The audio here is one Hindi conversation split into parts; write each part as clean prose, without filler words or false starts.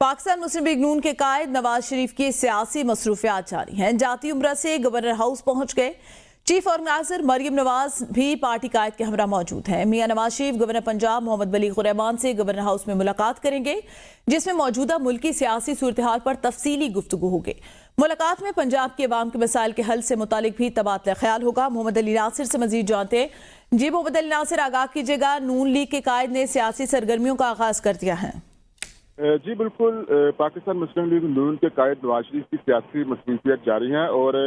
पाकिस्तान मुस्लिम लीग नून के कायद नवाज शरीफ की सियासी मसरूफियात जारी हैं। जाती उम्र से गवर्नर हाउस पहुंच गए। चीफ ऑर्गेनाइजर मरियम नवाज भी पार्टी कायद के हमरा मौजूद हैं। मियां नवाज शरीफ गवर्नर पंजाब मोहम्मद बलीग रहमान से गवर्नर हाउस में मुलाकात करेंगे, जिसमें मौजूदा मुल्की सियासी सूरत हाल पर तफसीली गुफ्तगू होगी। मुलाकात में पंजाब के अवाम के मसाइल के हल से मुतालिक भी तबादला ख्याल होगा। मोहम्मद अली नासिर से मजीद जानते हैं। जी मोहम्मद अली नासिर, आगाह कीजिएगा, नून लीग के कायद ने सियासी सरगर्मियों का आगाज कर दिया है। जी बिल्कुल, पाकिस्तान मुस्लिम लीग नून के कायद नवाज शरीफ की सियासी मसरूफियत जारी है और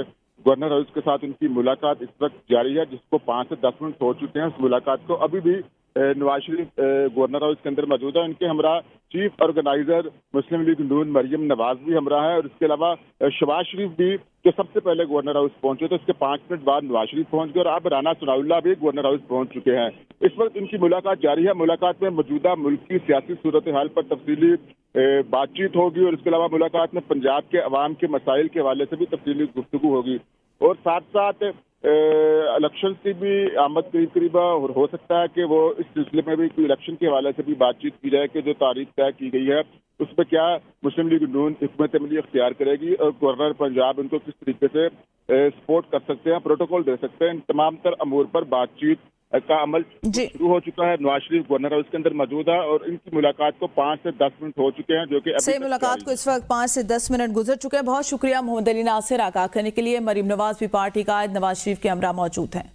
गवर्नर हाउस के साथ उनकी मुलाकात इस वक्त जारी है, जिसको 5 से 10 मिनट हो चुके हैं। उस मुलाकात को अभी भी नवाज शरीफ गवर्नर हाउस के अंदर मौजूद है। उनके हमरा चीफ ऑर्गेनाइजर मुस्लिम लीग नून मरियम नवाज भी हमरा है और इसके अलावा शहबाज शरीफ भी, जो सबसे पहले गवर्नर हाउस पहुंचे थे, उसके 5 मिनट बाद नवाज शरीफ पहुंच गए और अब राना सनाउल्लाह भी गवर्नर हाउस पहुंच चुके हैं। इस वक्त उनकी मुलाकात जारी है। मुलाकात में मौजूदा मुल्क की सियासी सूरत हाल पर तफसीली बातचीत होगी और इसके अलावा मुलाकात में पंजाब के अवाम के मसाइल के हवाले से भी तफसीली गुफ्तगू होगी और साथ साथ इलेक्शन की भी आमद करीब और हो सकता है कि वो इस सिलसिले में भी कोई इलेक्शन के हवाले से भी बातचीत की जाए कि जो तारीख तय की गई है उस पर क्या मुस्लिम लीग नून हिकमत अमली इख्तियार करेगी और गवर्नर पंजाब उनको किस तरीके से सपोर्ट कर सकते हैं, प्रोटोकॉल दे सकते हैं। इन तमाम तर अमूर पर बातचीत का अमल शुरू हो चुका है। नवाज शरीफ गवर्नर हाउस के अंदर मौजूद है और इनकी मुलाकात को 5 से 10 मिनट हो चुके हैं, जो कि अभी मुलाकात को इस वक्त 5 से 10 मिनट गुजर चुके हैं। बहुत शुक्रिया मोहम्मद अली नासिर, आगाह करने के लिए। मरियम नवाज भी पार्टी कायद नवाज शरीफ के हमरा मौजूद हैं।